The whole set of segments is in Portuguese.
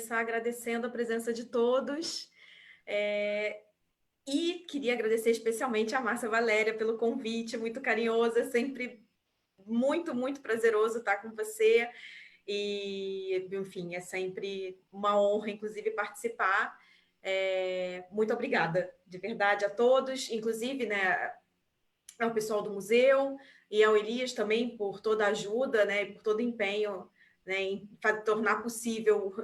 começar agradecendo a presença de todos. E queria agradecer especialmente a Márcia Valéria pelo convite, muito carinhoso, é sempre muito, muito prazeroso estar com você. E, enfim, é sempre uma honra, inclusive, participar. Muito obrigada, de verdade, a todos, inclusive, né, ao pessoal do museu e ao Elias também por toda a ajuda, né, por todo o empenho, né, em tornar possível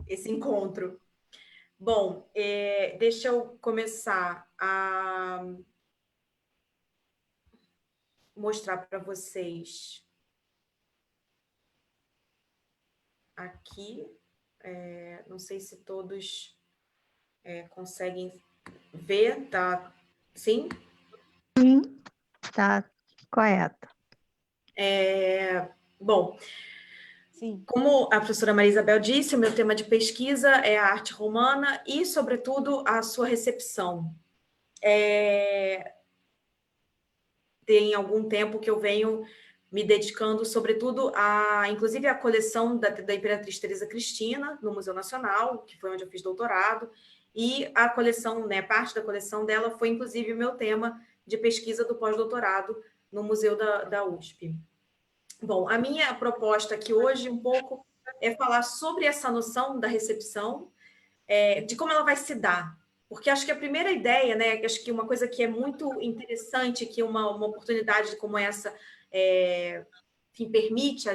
esse encontro. Bom, deixa eu começar a mostrar para vocês aqui. Não sei se todos conseguem ver, tá? Sim? Sim, tá correto. Bom, Sim. como a professora Maria Isabel disse, o meu tema de pesquisa é a arte romana e, sobretudo, a sua recepção. Tem algum tempo que eu venho me dedicando, sobretudo, inclusive, a coleção da Imperatriz Teresa Cristina, no Museu Nacional, que foi onde eu fiz doutorado, e a coleção, né, parte da coleção dela foi, inclusive, o meu tema de pesquisa do pós-doutorado no Museu da USP. Bom, a minha proposta aqui hoje, um pouco, é falar sobre essa noção da recepção, de como ela vai se dar. Porque acho que a primeira ideia, né, acho que uma coisa que é muito interessante, que uma oportunidade como essa enfim, permite é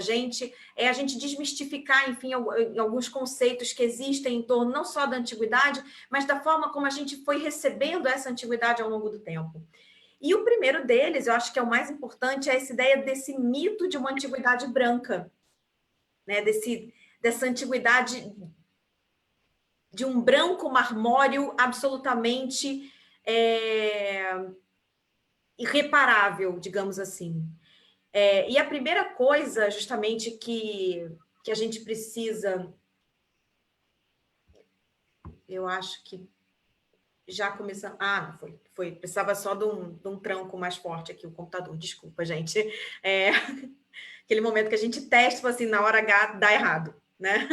a gente desmistificar, enfim, alguns conceitos que existem em torno não só da antiguidade, mas da forma como a gente foi recebendo essa antiguidade ao longo do tempo. E o primeiro deles, eu acho que é o mais importante, é essa ideia desse mito de uma antiguidade branca, né? Dessa antiguidade de um branco marmóreo absolutamente irreparável, digamos assim. E a primeira coisa, justamente, que a gente precisa, eu acho que já começando... Ah, foi. Precisava só de um tranco mais forte aqui, o computador, desculpa, gente. Aquele momento que a gente testa, assim, na hora H dá errado, né?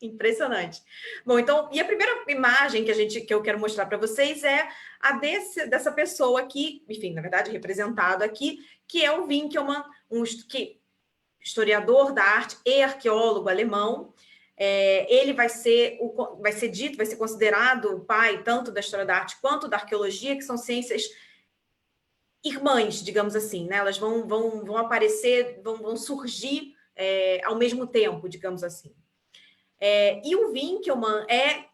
Impressionante. Bom, então, e a primeira imagem que eu quero mostrar para vocês é a dessa pessoa aqui, enfim, na verdade, representado aqui, que é o Winckelmann, historiador da arte e arqueólogo alemão. Ele vai ser considerado o pai tanto da história da arte quanto da arqueologia, que são ciências irmãs, digamos assim, né? Elas vão aparecer, vão surgir ao mesmo tempo, digamos assim. E o Winckelmann é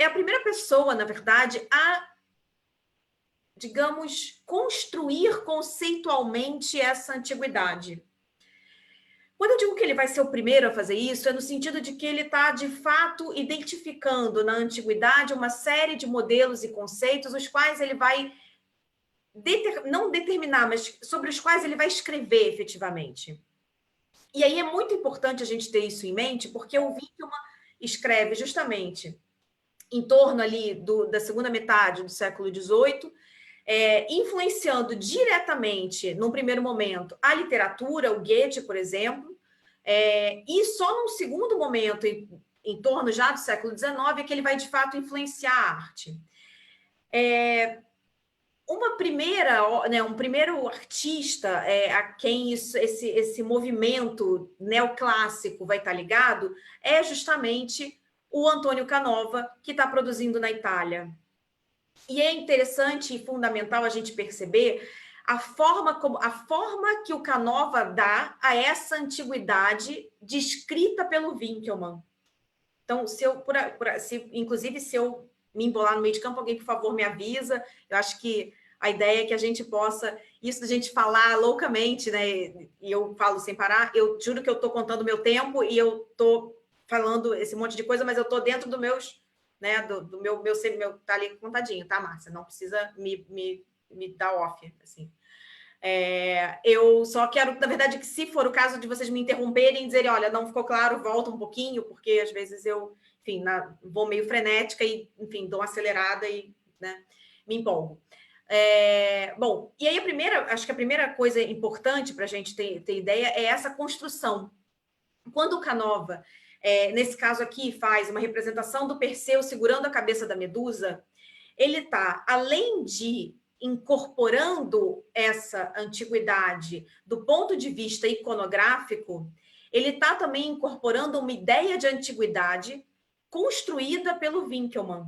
a primeira pessoa, na verdade, a, digamos, construir conceitualmente essa antiguidade. Quando eu digo que ele vai ser o primeiro a fazer isso, é no sentido de que ele está, de fato, identificando na antiguidade uma série de modelos e conceitos, os quais ele vai não determinar, mas sobre os quais ele vai escrever efetivamente. E aí é muito importante a gente ter isso em mente, porque o Winckelmann escreve justamente em torno ali da segunda metade do século XVIII, influenciando diretamente, num primeiro momento, a literatura, o Goethe, por exemplo, e só num segundo momento, em torno já do século XIX, é que ele vai, de fato, influenciar a arte. Um primeiro artista a quem esse movimento neoclássico vai estar ligado é justamente o Antônio Canova, que está produzindo na Itália. E é interessante e fundamental a gente perceber a forma que o Canova dá a essa antiguidade descrita pelo Winckelmann. Então, inclusive, se eu me embolar no meio de campo, alguém, por favor, me avisa. Eu acho que a ideia é que a gente possa... Isso da gente falar loucamente, né? E eu falo sem parar. Eu juro que eu estou contando o meu tempo e eu estou falando esse monte de coisa, mas eu estou dentro do meus... né? Do meu tá ali contadinho, tá, Márcia? Não precisa me dar off, assim. Eu só quero, na verdade, que se for o caso de vocês me interromperem e dizerem, olha, não ficou claro, volta um pouquinho, porque às vezes eu, enfim, vou meio frenética e, enfim, dou uma acelerada e, né, me empolgo. Bom, e aí acho que a primeira coisa importante para a gente ter ideia é essa construção. Quando o Canova nesse caso aqui, faz uma representação do Perseu segurando a cabeça da Medusa, ele está, além de incorporando essa antiguidade do ponto de vista iconográfico, ele está também incorporando uma ideia de antiguidade construída pelo Winckelmann.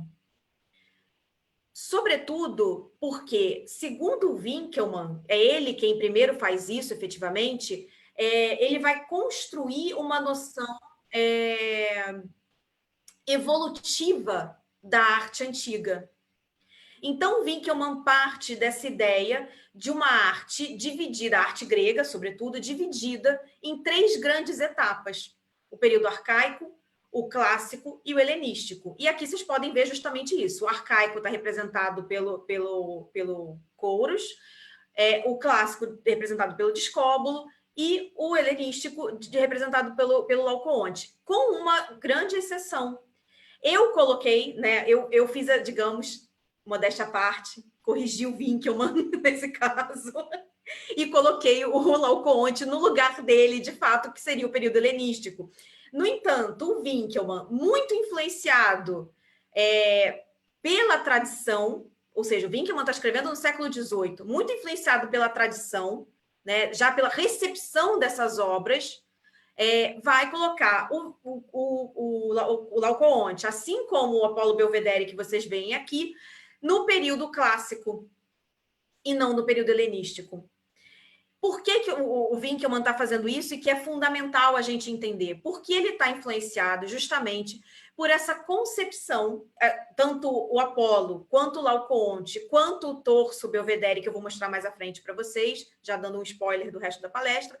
Sobretudo porque, segundo o Winckelmann, é ele quem primeiro faz isso efetivamente, ele vai construir uma noção evolutiva da arte antiga. Então, Winckelmann parte dessa ideia de uma arte dividida, a arte grega, sobretudo, dividida em 3 grandes etapas: o período arcaico, o clássico e o helenístico. E aqui vocês podem ver justamente isso. O arcaico está representado pelo Couros, o clássico representado pelo Discóbulo e o helenístico representado pelo Laocoonte, com uma grande exceção. Eu coloquei, né, eu fiz, digamos, modéstia à parte, corrigi o Winckelmann nesse caso, e coloquei o Laocoonte no lugar dele, de fato, que seria o período helenístico. No entanto, o Winckelmann, muito influenciado pela tradição, ou seja, o Winckelmann está escrevendo no século XVIII, muito influenciado pela tradição, né, já pela recepção dessas obras, vai colocar o Laocoonte, assim como o Apolo Belvedere que vocês veem aqui, no período clássico e não no período helenístico. Por que o Winckelmann está fazendo isso e que é fundamental a gente entender? Porque ele está influenciado justamente por essa concepção, tanto o Apolo, quanto o Laocoonte, quanto o Torso Belvedere, que eu vou mostrar mais à frente para vocês, já dando um spoiler do resto da palestra,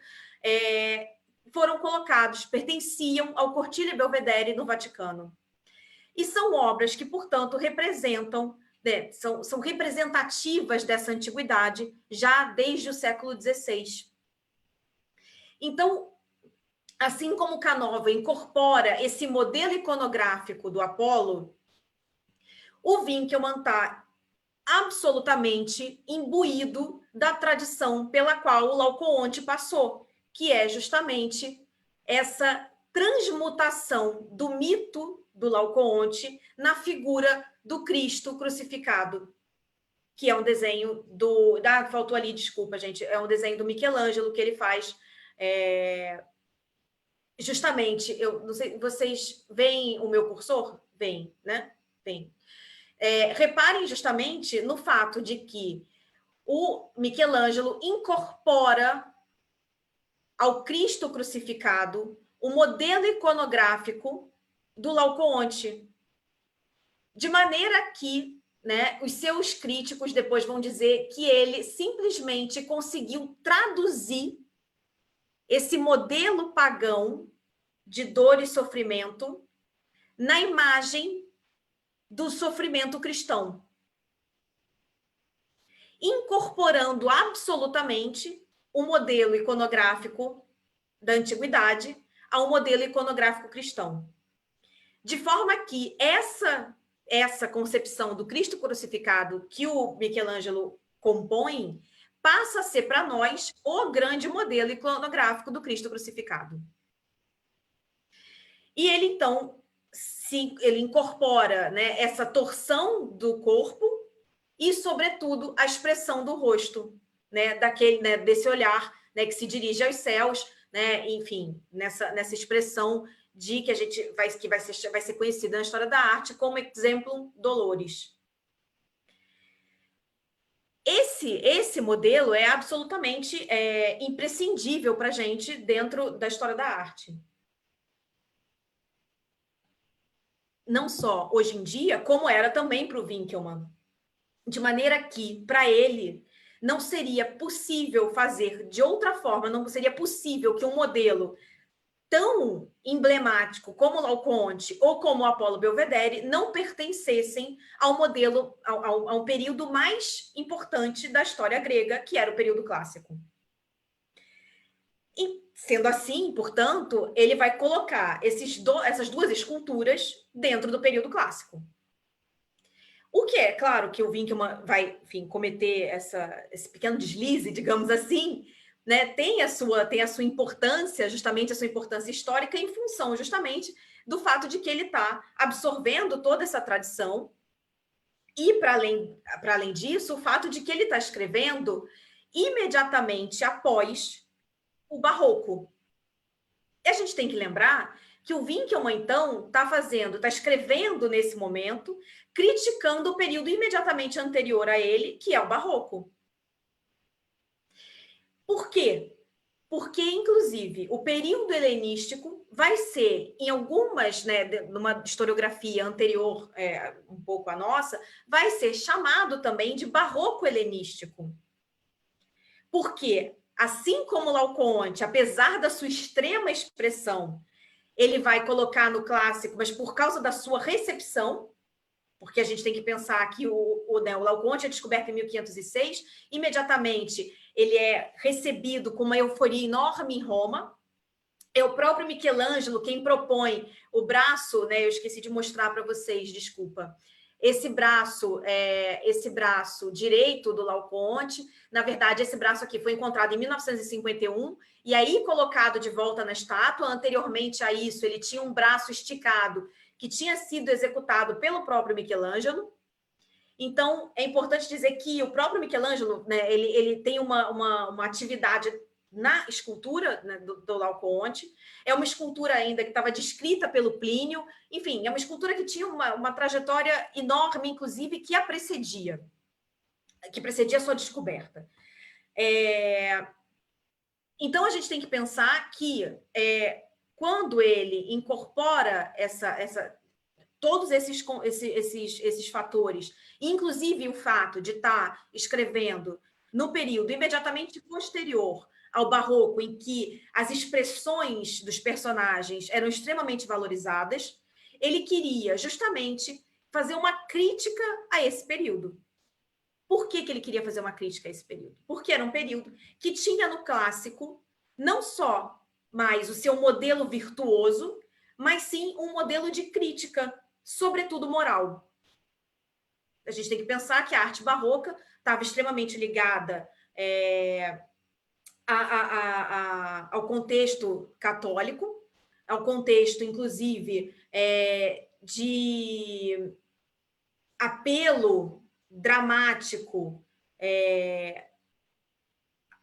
foram colocados, pertenciam ao Cortile Belvedere no Vaticano. E são obras que, portanto, representam, né, são representativas dessa antiguidade já desde o século XVI. Então, assim como Canova incorpora esse modelo iconográfico do Apolo, o Winckelmann está absolutamente imbuído da tradição pela qual o Laocoonte passou, que é justamente essa transmutação do mito do Laocoonte na figura do Cristo crucificado, que é um desenho do... faltou ali, desculpa, gente. É um desenho do Michelangelo que ele faz... justamente, eu não sei, vocês veem o meu cursor? Veem, né? Veem. Reparem justamente no fato de que o Michelangelo incorpora ao Cristo crucificado o modelo iconográfico do Laocoonte, de maneira que, né, os seus críticos depois vão dizer que ele simplesmente conseguiu traduzir esse modelo pagão de dor e sofrimento na imagem do sofrimento cristão, incorporando absolutamente o modelo iconográfico da antiguidade ao modelo iconográfico cristão. De forma que essa concepção do Cristo crucificado que o Michelangelo compõe passa a ser para nós o grande modelo iconográfico do Cristo crucificado. E ele, então, ele incorpora, né, essa torção do corpo e, sobretudo, a expressão do rosto, né, né, desse olhar, né, que se dirige aos céus, né, enfim, nessa expressão de que a gente vai ser conhecida na história da arte como exemplo dolores. Esse modelo é absolutamente imprescindível para a gente dentro da história da arte. Não só hoje em dia, como era também para o Winckelmann. De maneira que, para ele, não seria possível fazer de outra forma, não seria possível que um modelo tão emblemático como o Laocoonte ou como o Apolo Belvedere não pertencessem ao modelo, a um período mais importante da história grega, que era o período clássico. E, sendo assim, portanto, ele vai colocar essas duas esculturas dentro do período clássico. O que é claro que o Winckelmann vai, enfim, cometer esse pequeno deslize, digamos assim, né? Tem a sua importância, justamente a sua importância histórica, em função justamente do fato de que ele está absorvendo toda essa tradição e, para além disso, o fato de que ele está escrevendo imediatamente após o Barroco. E a gente tem que lembrar que o Winkelmann, então, está escrevendo nesse momento, criticando o período imediatamente anterior a ele, que é o Barroco. Por quê? Porque, inclusive, o período helenístico vai ser, em algumas, né, numa historiografia anterior, um pouco à nossa, vai ser chamado também de barroco helenístico. Porque, assim como Laocoonte, apesar da sua extrema expressão, ele vai colocar no clássico, mas por causa da sua recepção, porque a gente tem que pensar que o Laocoonte é descoberto em 1506, imediatamente ele é recebido com uma euforia enorme em Roma. É o próprio Michelangelo quem propõe o braço, né? Eu esqueci de mostrar para vocês, desculpa. Esse braço direito do Laocoonte, na verdade, esse braço aqui foi encontrado em 1951 e aí colocado de volta na estátua. Anteriormente a isso, ele tinha um braço esticado que tinha sido executado pelo próprio Michelangelo. Então, é importante dizer que o próprio Michelangelo, né, ele tem uma atividade na escultura, né, do Laocoonte. É uma escultura ainda que estava descrita pelo Plínio. Enfim, é uma escultura que tinha uma trajetória enorme, inclusive, que precedia a sua descoberta. Então, a gente tem que pensar que quando ele incorpora todos esses fatores, inclusive o fato de estar escrevendo no período imediatamente posterior ao Barroco, em que as expressões dos personagens eram extremamente valorizadas, ele queria justamente fazer uma crítica a esse período. Por que ele queria fazer uma crítica a esse período? Porque era um período que tinha no clássico não só mais o seu modelo virtuoso, mas sim um modelo de crítica, sobretudo moral. A gente tem que pensar que a arte barroca estava extremamente ligada ao contexto católico, ao contexto, inclusive, de apelo dramático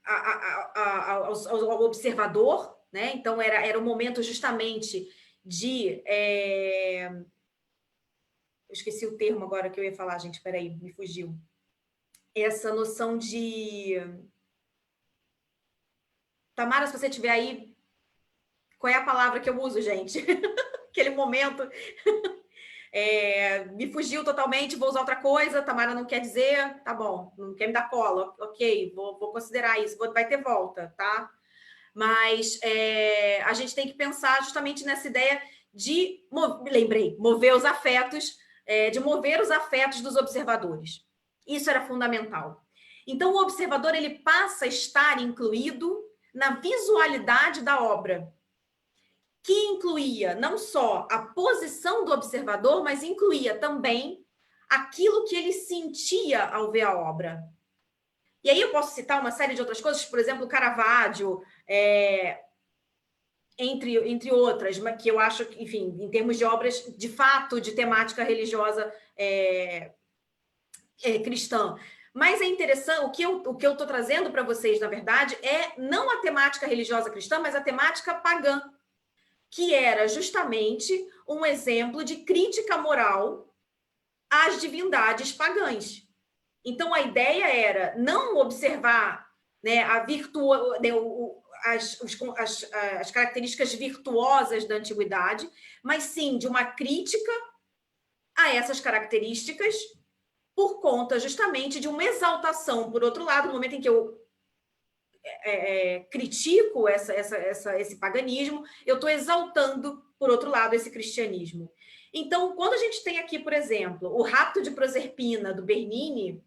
ao observador, né? Então, era um momento justamente de... Eu esqueci o termo agora que eu ia falar, gente, peraí, me fugiu. Essa noção de... Tamara, se você estiver aí, qual é a palavra que eu uso, gente? Aquele momento... me fugiu totalmente, vou usar outra coisa, Tamara não quer dizer, tá bom, não quer me dar cola, ok, vou considerar isso, vai ter volta, tá? Mas a gente tem que pensar justamente nessa ideia de, mover os afetos, de mover os afetos dos observadores. Isso era fundamental. Então, o observador ele passa a estar incluído na visualidade da obra, que incluía não só a posição do observador, mas incluía também aquilo que ele sentia ao ver a obra. E aí eu posso citar uma série de outras coisas, por exemplo, Caravaggio, entre outras, que eu acho que, enfim, em termos de obras, de fato, de temática religiosa cristã. Mas é interessante, o que eu estou trazendo para vocês, na verdade, é não a temática religiosa cristã, mas a temática pagã, que era justamente um exemplo de crítica moral às divindades pagãs. Então, a ideia era não observar, né, as características virtuosas da antiguidade, mas sim de uma crítica a essas características por conta justamente de uma exaltação. Por outro lado, no momento em que eu critico esse paganismo, eu estou exaltando, por outro lado, esse cristianismo. Então, quando a gente tem aqui, por exemplo, o rapto de Proserpina, do Bernini,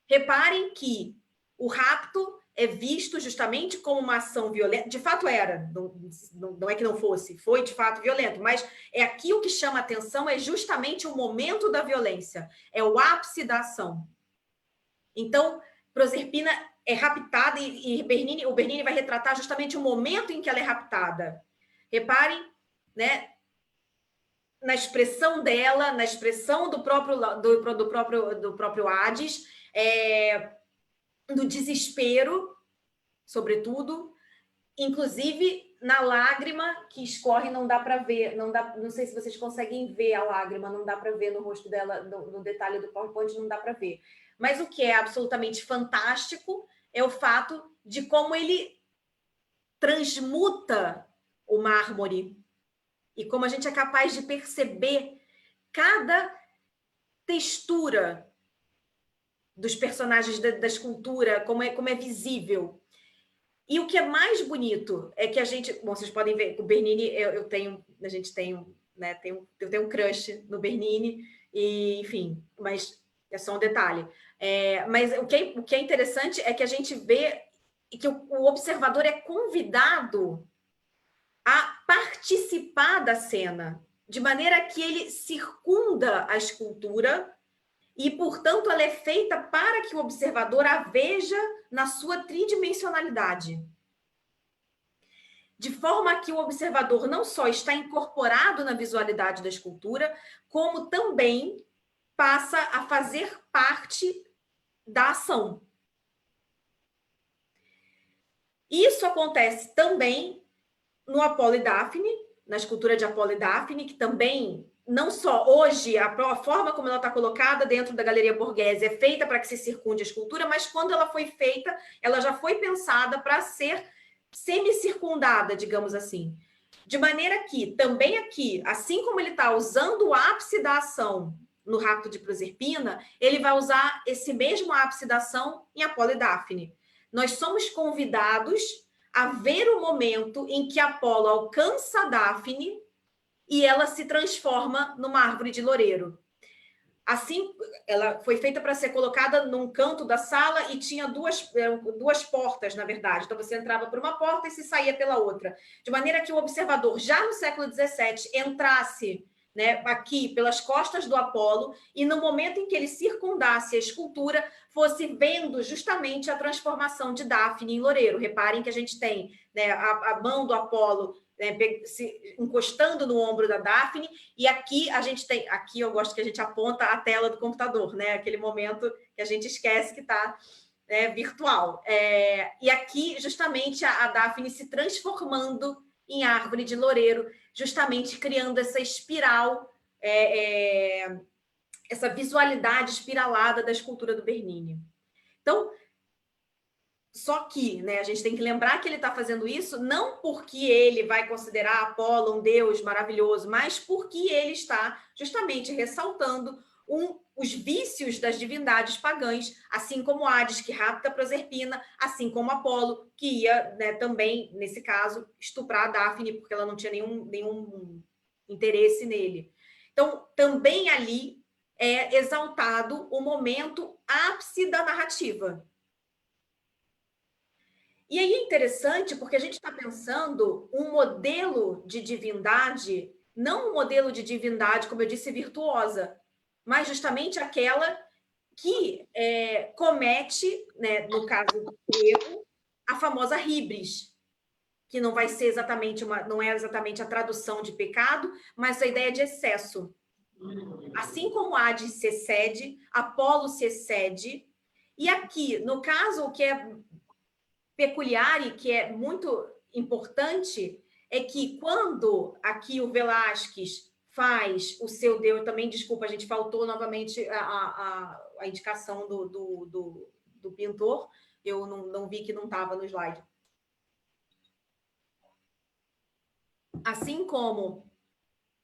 reparem que o rapto é visto justamente como uma ação violenta. De fato era, não é que não fosse, foi de fato violento, mas aqui o que chama a atenção é justamente o momento da violência, é o ápice da ação. Então, Proserpina é raptada e o Bernini vai retratar justamente o momento em que ela é raptada. Reparem, né? na expressão dela, na expressão do próprio Hades, do desespero, sobretudo, inclusive na lágrima que escorre, não dá para ver, não sei se vocês conseguem ver a lágrima, não dá para ver no rosto dela, no detalhe do PowerPoint, não dá para ver. Mas o que é absolutamente fantástico é o fato de como ele transmuta o mármore e como a gente é capaz de perceber cada textura dos personagens da escultura, como é visível. E o que é mais bonito é que a gente, bom, vocês podem ver, o Bernini, eu tenho um crush no Bernini, e, enfim, mas é só um detalhe. Mas o que é interessante é que a gente vê que o observador é convidado a participar da cena, de maneira que ele circunda a escultura e, portanto, ela é feita para que o observador a veja na sua tridimensionalidade. De forma que o observador não só está incorporado na visualidade da escultura, como também passa a fazer parte da ação. Isso acontece também no Apolo e Daphne, na escultura de Apolo e Daphne, que também, não só hoje, a forma como ela está colocada dentro da Galeria Borghese é feita para que se circunde a escultura, mas quando ela foi feita, ela já foi pensada para ser semicircundada, digamos assim. De maneira que, também aqui, assim como ele está usando o ápice da ação no Rapto de Proserpina, ele vai usar esse mesmo ápice da ação em Apolo e Daphne. Nós somos convidados a ver o momento em que Apolo alcança Daphne e ela se transforma numa árvore de loureiro. Assim, ela foi feita para ser colocada num canto da sala e tinha duas portas, na verdade. Então, você entrava por uma porta e se saía pela outra. De maneira que o observador, já no século XVII, entrasse, né, aqui pelas costas do Apolo e, no momento em que ele circundasse a escultura, fosse vendo justamente a transformação de Daphne em loureiro. Reparem que a gente tem, né, a mão do Apolo, né, se encostando no ombro da Daphne, e aqui a gente tem, aqui eu gosto que a gente aponta a tela do computador, né, aquele momento que a gente esquece que está, né, virtual. E aqui, justamente, a Daphne se transformando em árvore de loureiro, justamente criando essa espiral, essa visualidade espiralada da escultura do Bernini. Então, só que, né, a gente tem que lembrar que ele está fazendo isso não porque ele vai considerar Apolo um deus maravilhoso, mas porque ele está justamente ressaltando os vícios das divindades pagãs, assim como Hades, que rapta Proserpina, assim como Apolo, que ia, né, também, nesse caso, estuprar a Daphne, porque ela não tinha nenhum interesse nele. Então, também ali é exaltado o momento ápice da narrativa. E aí é interessante porque a gente está pensando um modelo de divindade, não um modelo de divindade, como eu disse, virtuosa, mas justamente aquela que comete, né, no caso grego, a famosa híbris, que não vai ser exatamente não é exatamente a tradução de pecado, mas a ideia de excesso. Assim como Hades se excede, Apolo se excede, e aqui, no caso, o que é peculiar e que é muito importante é que quando aqui o Velázquez faz o seu Deus, também, desculpa, a gente faltou novamente a indicação do pintor, eu não vi que não estava no slide. Assim como,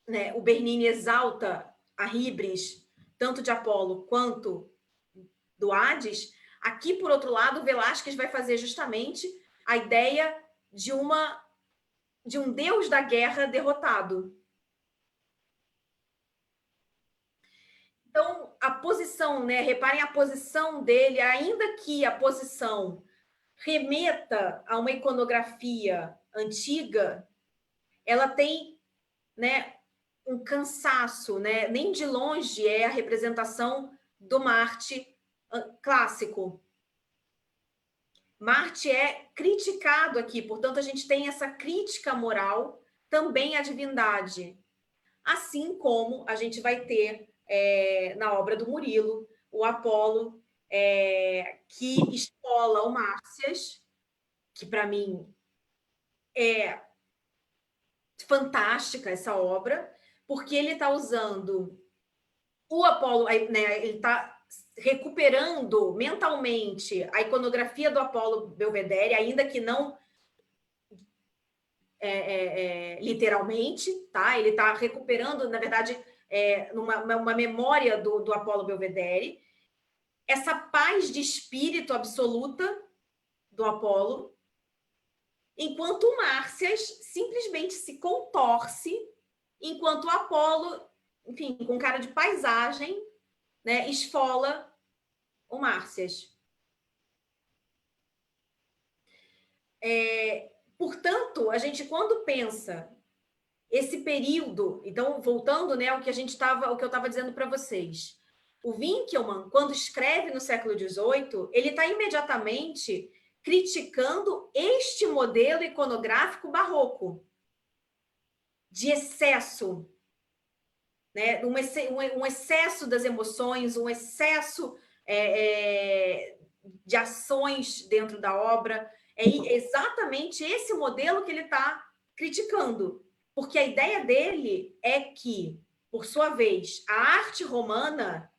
né, o Bernini exalta a híbris, tanto de Apolo quanto do Hades, aqui, por outro lado, o Velázquez vai fazer justamente a ideia de um deus da guerra derrotado. Então, a posição, né? Reparem a posição dele, ainda que a posição remeta a uma iconografia antiga, ela tem, né, um cansaço, né? Nem de longe é a representação do Marte clássico. Marte é criticado aqui, portanto, a gente tem essa crítica moral também à divindade. assim como a gente vai ter na obra do Murilo, o Apolo, que esfola o Márcias, que para mim é fantástica essa obra, porque ele está usando o Apolo, né, ele está recuperando mentalmente a iconografia do Apolo Belvedere, ainda que não literalmente, tá? Ele está recuperando, na verdade, uma memória do Apolo Belvedere, essa paz de espírito absoluta do Apolo, enquanto o Márcias simplesmente se contorce, enquanto o Apolo, enfim, com cara de paisagem, né, esfola o Márcias. Portanto, a gente, quando pensa esse período, então, voltando, né, ao que eu estava dizendo para vocês, o Winckelmann, quando escreve no século XVIII, ele está imediatamente criticando este modelo iconográfico barroco de excesso, né? Um excesso das emoções, um excesso de ações dentro da obra. É exatamente esse modelo que ele está criticando, porque a ideia dele é que, por sua vez, a arte romana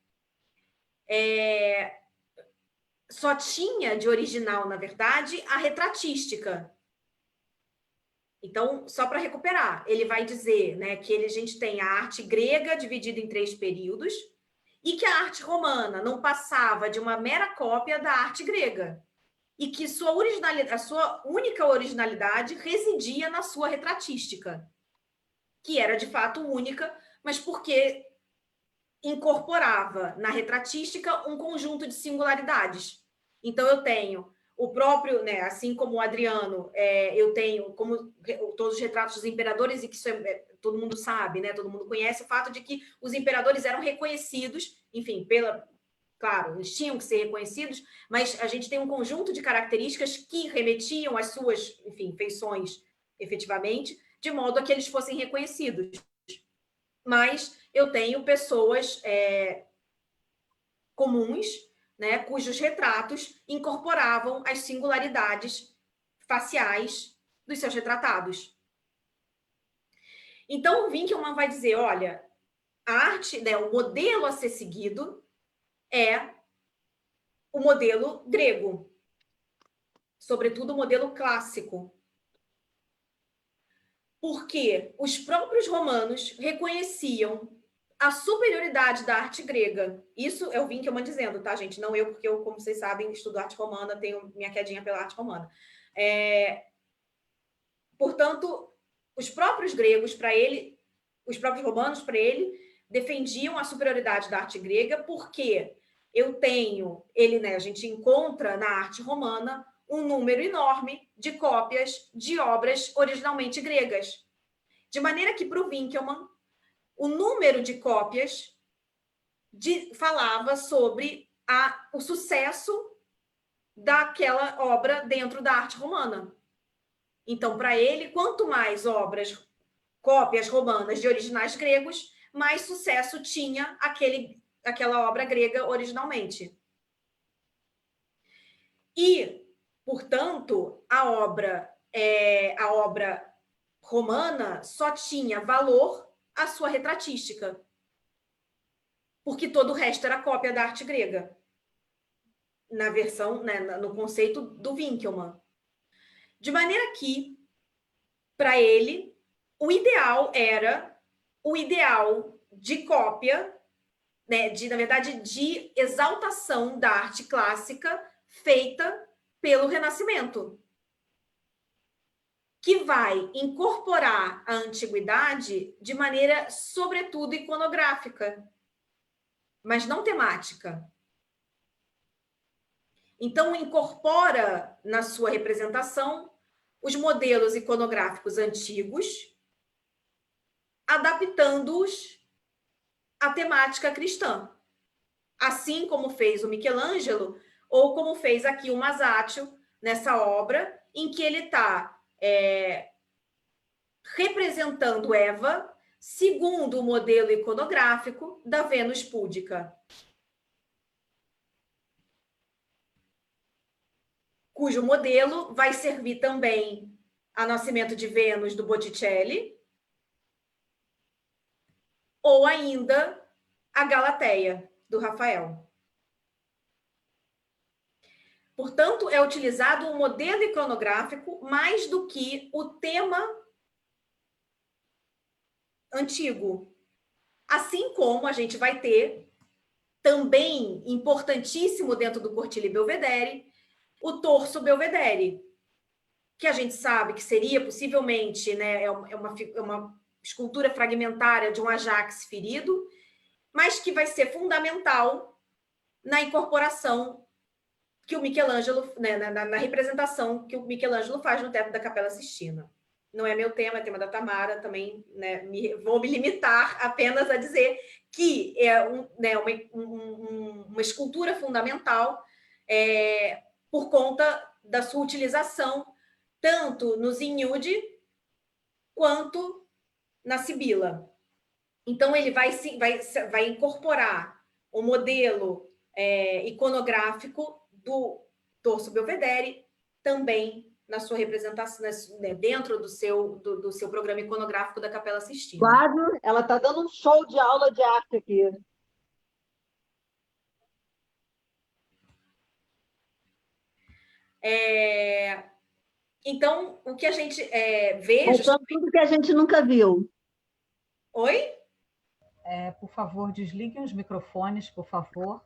só tinha de original, na verdade, a retratística. Então, só para recuperar, ele vai dizer, né, que a gente tem a arte grega dividida em 3 períodos e que a arte romana não passava de uma mera cópia da arte grega e que a sua única originalidade residia na sua retratística, que era de fato única, mas porque incorporava na retratística um conjunto de singularidades. Então, eu tenho o próprio, né, assim como o Adriano, eu tenho, como todos os retratos dos imperadores, e que isso todo mundo sabe, né, todo mundo conhece o fato de que os imperadores eram reconhecidos, enfim, claro, eles tinham que ser reconhecidos, mas a gente tem um conjunto de características que remetiam às suas, enfim, feições efetivamente, de modo a que eles fossem reconhecidos. Mas eu tenho pessoas comuns, né, cujos retratos incorporavam as singularidades faciais dos seus retratados. Então, o Winckelmann vai dizer, olha, a arte, né, o modelo a ser seguido é o modelo grego, sobretudo o modelo clássico, porque os próprios romanos reconheciam a superioridade da arte grega. Isso é o Winckelmann dizendo, tá, gente? Não eu, porque eu, como vocês sabem, estudo arte romana, tenho minha quedinha pela arte romana. Portanto, os próprios gregos, para ele, os próprios romanos, para ele, defendiam a superioridade da arte grega, porque a gente encontra na arte romana um número enorme de cópias de obras originalmente gregas. De maneira que, para o Winckelmann, o número de cópias falava sobre o sucesso daquela obra dentro da arte romana. Então, para ele, quanto mais cópias romanas de originais gregos, mais sucesso tinha aquela obra grega originalmente. E, portanto, a obra romana só tinha valor a sua retratística, porque todo o resto era cópia da arte grega, na versão, né, no conceito do Winckelmann. De maneira que, para ele, o ideal era o ideal de cópia, né, na verdade, de exaltação da arte clássica feita pelo Renascimento, que vai incorporar a antiguidade de maneira, sobretudo, iconográfica, mas não temática. Então, incorpora na sua representação os modelos iconográficos antigos, adaptando-os à temática cristã. Assim como fez o Michelangelo, ou como fez aqui o Masaccio, nessa obra, em que ele está representando Eva segundo o modelo iconográfico da Vênus púdica, cujo modelo vai servir também a Nascimento de Vênus do Botticelli, ou ainda a Galateia do Rafael. Portanto, é utilizado um modelo iconográfico mais do que o tema antigo. Assim como a gente vai ter, também importantíssimo dentro do Cortile Belvedere, o torso Belvedere, que a gente sabe que seria possivelmente, né, é uma escultura fragmentária de um Ajax ferido, mas que vai ser fundamental na incorporação que o Michelangelo, né, na representação que o Michelangelo faz no teto da Capela Sistina. Não é meu tema, é tema da Tamara, também, né, vou me limitar apenas a dizer que é uma escultura fundamental por conta da sua utilização tanto no Zinude quanto na Sibila. Então, ele vai incorporar o modelo iconográfico do torso Belvedere também na sua representação, né, dentro do seu programa iconográfico da Capela Sistina. Quase, ela está dando um show de aula de arte aqui. Então, o que a gente vê... Mostrando tudo que a gente nunca viu. Oi? Por favor, desliguem os microfones, por favor.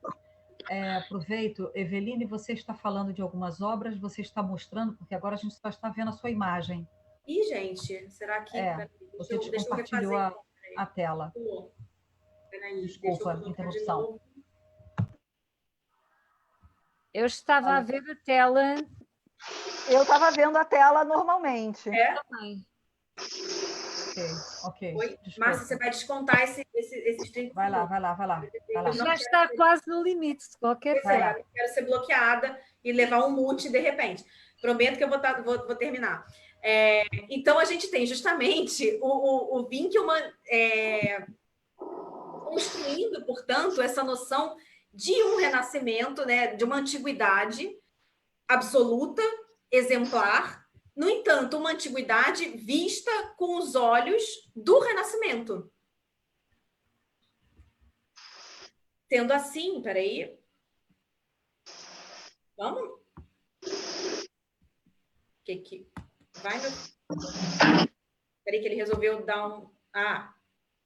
Aproveito, Eveline, você está falando de algumas obras, você está mostrando, porque agora a gente só está vendo a sua imagem. Ih, gente, será que... Você descompartilhou a tela. Peraí, desculpa, interrupção. Eu estava a ver a tela. Eu estava vendo a tela normalmente. Também. Ok. Oi, Márcia, você vai descontar esses 30 Vai lá. Já está quase no limite, de qualquer forma. Eu quero ser bloqueada e levar um mute de repente. Prometo que eu vou terminar. Então, a gente tem justamente o Winckelmann construindo, portanto, essa noção de um renascimento, né, de uma antiguidade absoluta, exemplar, no entanto, uma antiguidade vista com os olhos do Renascimento. Sendo assim, peraí. Vamos? Vai, meu... Peraí que ele resolveu dar um...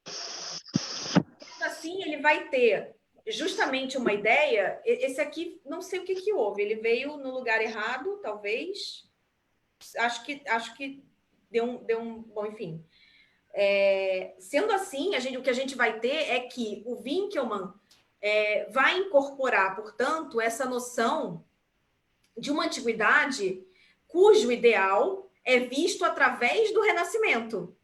Sendo assim, ele vai ter justamente uma ideia... Esse aqui, não sei o que houve. Ele veio no lugar errado, talvez... Acho que deu um... Bom, enfim. Sendo assim, o que a gente vai ter é que o Winckelmann vai incorporar, portanto, essa noção de uma antiguidade cujo ideal é visto através do Renascimento.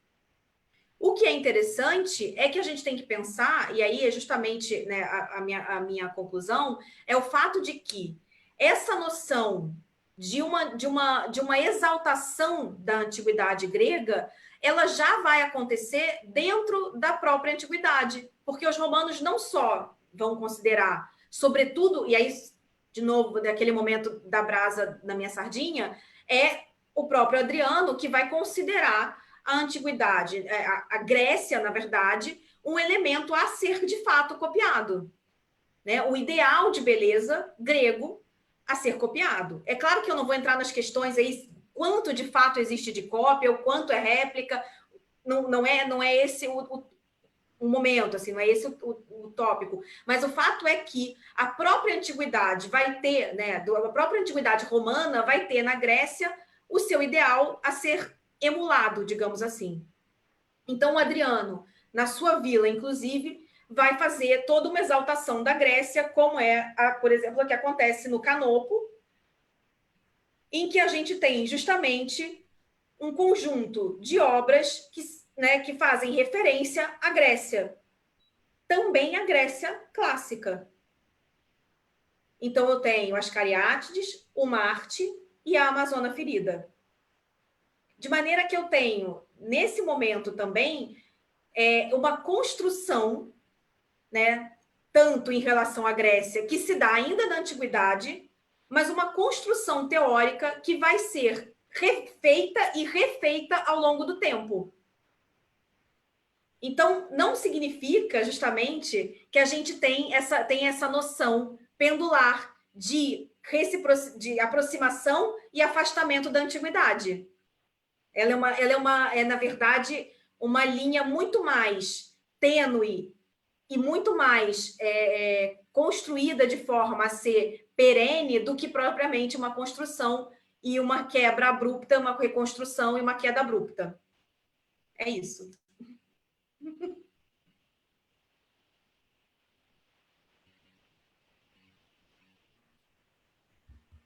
O que é interessante é que a gente tem que pensar, e aí é justamente, né, a minha conclusão, é o fato de que essa noção de uma exaltação da antiguidade grega, ela já vai acontecer dentro da própria antiguidade, porque os romanos não só vão considerar, sobretudo, e aí, de novo, daquele momento da brasa na minha sardinha, é o próprio Adriano que vai considerar a antiguidade, a Grécia, na verdade, um elemento a ser de fato copiado, né? O ideal de beleza grego a ser copiado. É claro que eu não vou entrar nas questões aí quanto de fato existe de cópia ou quanto é réplica, não é esse o momento, assim, não é esse o tópico, mas o fato é que a própria antiguidade vai ter, né, a própria antiguidade romana vai ter na Grécia o seu ideal a ser emulado, digamos assim. Então, o Adriano, na sua vila, inclusive, vai fazer toda uma exaltação da Grécia, como por exemplo, o que acontece no Canopo, em que a gente tem justamente um conjunto de obras que fazem referência à Grécia. Também a Grécia clássica. Então, eu tenho as Cariátides, o Marte e a Amazona Ferida. De maneira que eu tenho, nesse momento também, uma construção, né, tanto em relação à Grécia, que se dá ainda na antiguidade, mas uma construção teórica que vai ser refeita e refeita ao longo do tempo. Então, não significa, justamente, que a gente tem essa noção pendular de aproximação e afastamento da antiguidade. Ela é, na verdade, uma linha muito mais tênue e muito mais construída de forma a ser perene do que propriamente uma construção e uma quebra abrupta, uma reconstrução e uma queda abrupta. É isso.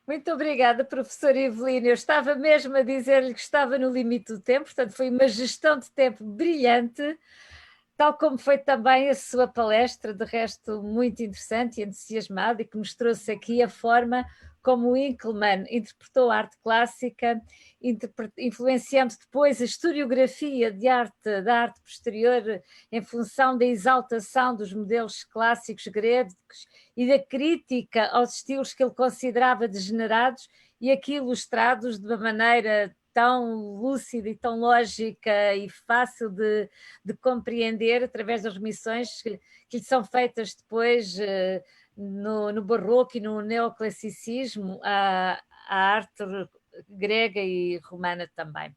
Muito obrigada, professora Evelina. Eu estava mesmo a dizer-lhe que estava no limite do tempo, portanto foi uma gestão de tempo brilhante, tal como foi também a sua palestra, de resto muito interessante e entusiasmada, e que nos trouxe aqui a forma como o Winckelmann interpretou a arte clássica, influenciando depois a historiografia da arte posterior em função da exaltação dos modelos clássicos gregos e da crítica aos estilos que ele considerava degenerados, e aqui ilustrados de uma maneira tão lúcida e tão lógica e fácil de compreender através das remissões que lhe são feitas depois no Barroco e no Neoclassicismo à arte grega e romana também.